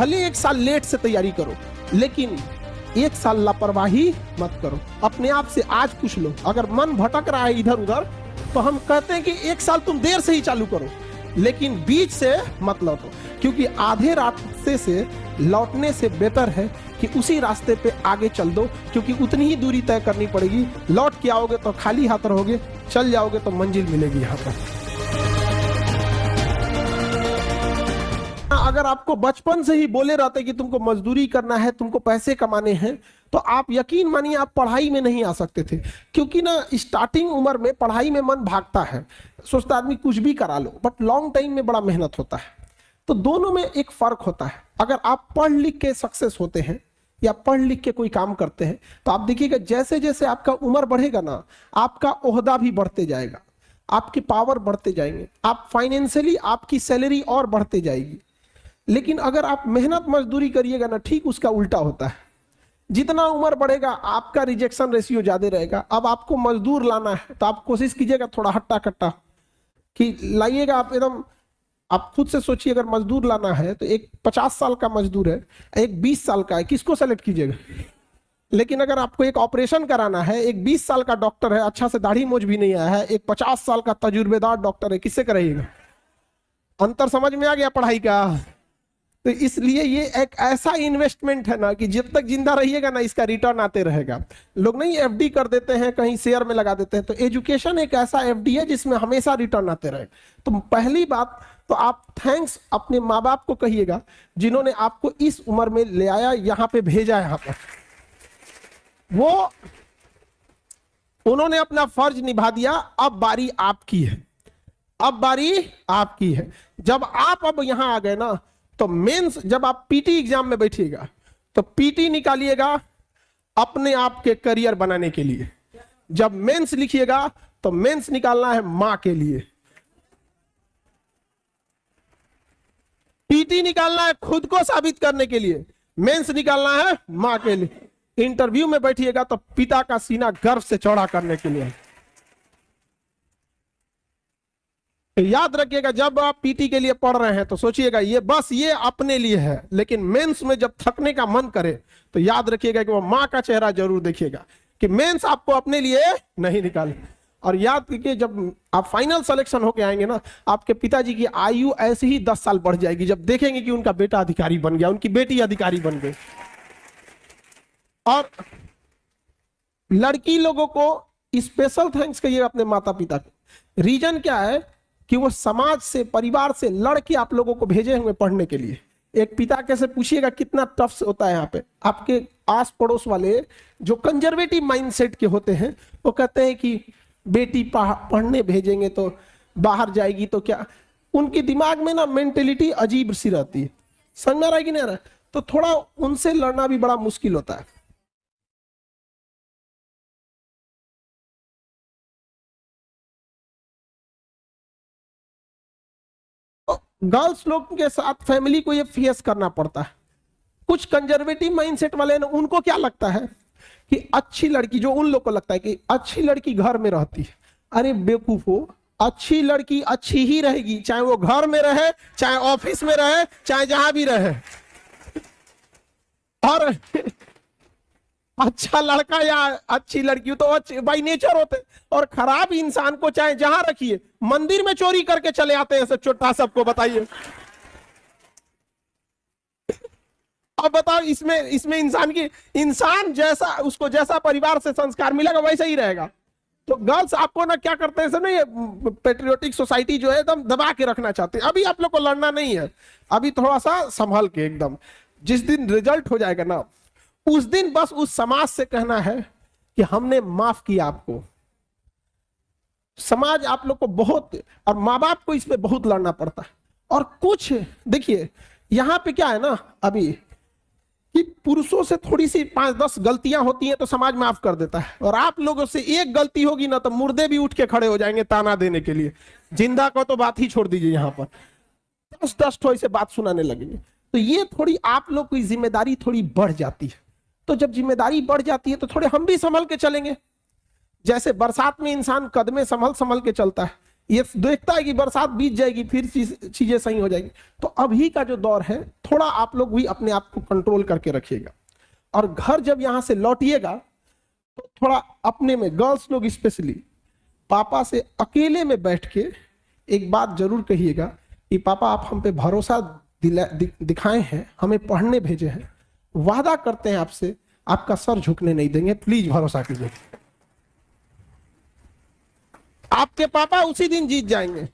भले 1 साल लेट से तैयारी करो, लेकिन 1 साल लापरवाही मत करो। अपने आप से आज पूछ लो, अगर मन भटक रहा है इधर उधर, तो हम कहते हैं कि 1 साल तुम देर से ही चालू करो, लेकिन बीच से मत लौटो, क्योंकि आधे रास्ते से लौटने से बेटर है कि उसी रास्ते पे आगे चल दो, क्योंकि उतनी ही दूरी तय करनी पड़ेगी। लौट के आओगे तो खाली हाथ रहोगे, चल जाओगे तो मंजिल मिलेगी यहाँ पर। अगर आपको बचपन से ही बोले रहते कि तुमको मजदूरी करना है, तुमको पैसे कमाने हैं, तो आप यकीन मानिए आप पढ़ाई में नहीं आ सकते थे, क्योंकि ना स्टार्टिंग उम्र में पढ़ाई में मन भागता है, सोचता आदमी कुछ भी करा लो, बट लॉन्ग टाइम में बड़ा मेहनत होता है। तो दोनों में एक फर्क होता है। अगर आप पढ़ लिख के सक्सेस होते हैं या पढ़ लिख के कोई काम करते हैं, तो आप देखिएगा जैसे जैसे आपका उम्र बढ़ेगा ना, आपका ओहदा भी बढ़ते जाएगा, आपकी पावर बढ़ते जाएंगे, आप फाइनेंशियली आपकी सैलरी और बढ़ते जाएगी। लेकिन अगर आप मेहनत मजदूरी करिएगा ना, ठीक उसका उल्टा होता है। जितना उम्र बढ़ेगा आपका रिजेक्शन रेशियो ज्यादा रहेगा। अब आपको मजदूर लाना है तो आप कोशिश कीजिएगा थोड़ा हट्टा कट्टा कि लाइएगा। आप एकदम, आप खुद से सोचिए, अगर मजदूर लाना है तो एक 50 साल का मजदूर है, एक 20 साल का है, किसको सेलेक्ट कीजिएगा? लेकिन अगर आपको एक ऑपरेशन कराना है, एक 20 साल का डॉक्टर है, अच्छा से दाढ़ी मोछ भी नहीं आया है, एक 50 साल का तजुर्बेदार डॉक्टर है, किससे कराइएगा? अंतर समझ में आ गया पढ़ाई का? तो इसलिए ये एक ऐसा इन्वेस्टमेंट है ना कि जब तक जिंदा रहिएगा ना, इसका रिटर्न आते रहेगा। लोग नहीं एफडी कर देते हैं, कहीं शेयर में लगा देते हैं, तो एजुकेशन एक ऐसा एफडी है जिसमें हमेशा रिटर्न आते रहेगा। तो पहली बात तो आप थैंक्स अपने माँ बाप को कहिएगा, जिन्होंने आपको इस उम्र में ले आया, यहाँ पे भेजा, यहाँ पर वो उन्होंने अपना फर्ज निभा दिया। अब बारी आपकी है, अब बारी आपकी है। जब आप अब यहाँ आ गए ना, तो मेंस, जब आप पीटी एग्जाम में बैठिएगा तो पीटी निकालिएगा अपने आप के करियर बनाने के लिए। जब मेंस लिखिएगा तो मेंस निकालना है मां के लिए, पीटी निकालना है खुद को साबित करने के लिए, मेंस निकालना है मां के लिए। इंटरव्यू में बैठिएगा तो पिता का सीना गर्व से चौड़ा करने के लिए। तो याद रखिएगा, जब आप पीटी के लिए पढ़ रहे हैं तो सोचिएगा ये बस ये अपने लिए है, लेकिन मेंस में जब थकने का मन करे तो याद रखिएगा कि वो मां का चेहरा जरूर देखिएगा, कि मेंस आपको अपने लिए नहीं निकाले। और याद रखिए, जब आप फाइनल सिलेक्शन होके आएंगे ना, आपके पिताजी की आयु ऐसे ही 10 साल बढ़ जाएगी, जब देखेंगे कि उनका बेटा अधिकारी बन गया, उनकी बेटी अधिकारी बन गई। और लड़की लोगों को स्पेशल थैंक्स कहिए अपने माता पिता को। रीजन क्या है कि वो समाज से, परिवार से लड़के आप लोगों को भेजे हुए पढ़ने के लिए। एक पिता कैसे पूछिएगा कितना टफ होता है। यहाँ पे आपके आस पड़ोस वाले जो कंजर्वेटिव माइंडसेट के होते हैं, वो कहते हैं कि बेटी पढ़ने भेजेंगे तो बाहर जाएगी तो क्या, उनके दिमाग में ना मेंटेलिटी अजीब सी रहती है। समझ में आ रहा है कि नहीं आ रहा है? तो थोड़ा उनसे लड़ना भी बड़ा मुश्किल होता है। गर्ल्स लोग के साथ फैमिली को ये फेस करना पड़ता है। कुछ कंजर्वेटिव माइंडसेट वाले ना, उनको क्या लगता है कि अच्छी लड़की, जो उन लोग को लगता है कि अच्छी लड़की घर में रहती है। अरे बेवकूफो, अच्छी लड़की अच्छी ही रहेगी, चाहे वो घर में रहे, चाहे ऑफिस में रहे, चाहे जहां भी रहे। और अच्छा लड़का या अच्छी लड़की तो बाई नेचर होते, और खराब इंसान को चाहे जहां रखिए, मंदिर में चोरी करके चले आते हैं सब छोटा, सबको बताइए। अब बताओ, इसमें इंसान जैसा, उसको जैसा परिवार से संस्कार मिलेगा वैसा ही रहेगा। तो गर्ल्स आपको ना क्या करते हैं, सब ना ये पेट्रियोटिक सोसाइटी जो है एकदम दबा के रखना चाहते हैं। अभी आप लोग को लड़ना नहीं है, अभी थोड़ा सा संभल के एकदम। जिस दिन रिजल्ट हो जाएगा ना, उस दिन बस उस समाज से कहना है कि हमने माफ किया आपको। समाज आप लोग को बहुत, और माँ बाप को इसमें बहुत लड़ना पड़ता है। और कुछ देखिए यहां पे क्या है ना अभी, कि पुरुषों से थोड़ी सी 5-10 गलतियां होती हैं तो समाज माफ कर देता है, और आप लोगों से एक गलती होगी ना तो मुर्दे भी उठ के खड़े हो जाएंगे ताना देने के लिए। जिंदा को तो बात ही छोड़ दीजिए, यहां पर 10-10 ठो ऐसे बात सुनाने लगेंगे। तो ये थोड़ी आप लोग की जिम्मेदारी थोड़ी बढ़ जाती है। तो जब जिम्मेदारी बढ़ जाती है तो थोड़े हम भी संभल के चलेंगे। जैसे बरसात में इंसान कदमे संभल संभल के चलता है, ये देखता है कि बरसात बीत जाएगी, फिर चीजें सही हो जाएगी। तो अभी का जो दौर है, थोड़ा आप लोग भी अपने आप को कंट्रोल करके रखिएगा। और घर जब यहां से लौटिएगा तो थोड़ा अपने में, गर्ल्स लोग स्पेशली, पापा से अकेले में बैठ के एक बात जरूर कहिएगा कि पापा आप हम पे भरोसा दिखाए हैं, हमें पढ़ने भेजे हैं, वादा करते हैं आपसे आपका सर झुकने नहीं देंगे, प्लीज भरोसा कीजिए। आपके पापा उसी दिन जीत जाएंगे।